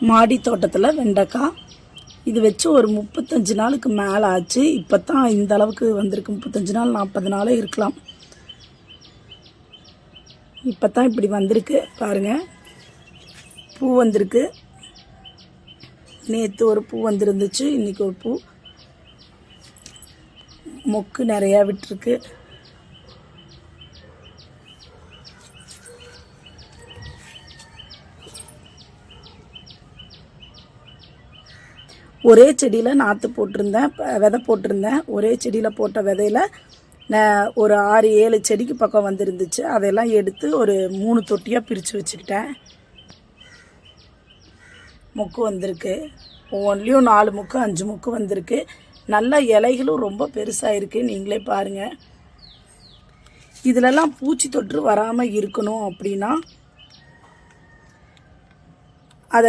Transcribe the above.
மாடி தோட்டத்தில் வெண்டைக்காய். இது வச்சு ஒரு 35 நாளுக்கு மேலே ஆச்சு. இப்போ தான் இந்த அளவுக்கு வந்திருக்கு. 35 நாள் 40 நாளே இருக்கலாம். இப்போ தான் இப்படி வந்திருக்கு பாருங்கள். பூ வந்திருக்கு. நேற்று ஒரு பூ வந்துருந்துச்சு, இன்றைக்கி ஒரு பூ. மொக்கு நிறையா விட்டுருக்கு. ஒரே செடியில் நாற்று போட்டிருந்தேன், விதை போட்டிருந்தேன். ஒரே செடியில் போட்ட விதையில் நான் ஒரு 6-7 செடிக்கு பக்கம் வந்துருந்துச்சு. அதெல்லாம் எடுத்து ஒரு 3 தொட்டியாக பிரித்து வச்சுக்கிட்டேன். மொக்கு வந்திருக்கு. ஒவ்வொன்றிலையும் 4 மொக்கு 5 மொக்கு வந்திருக்கு. நல்ல இலைகளும் ரொம்ப பெருசாக இருக்குது. நீங்களே பாருங்கள். இதிலெல்லாம் பூச்சி தொற்று வராமல் இருக்கணும் அப்படின்னா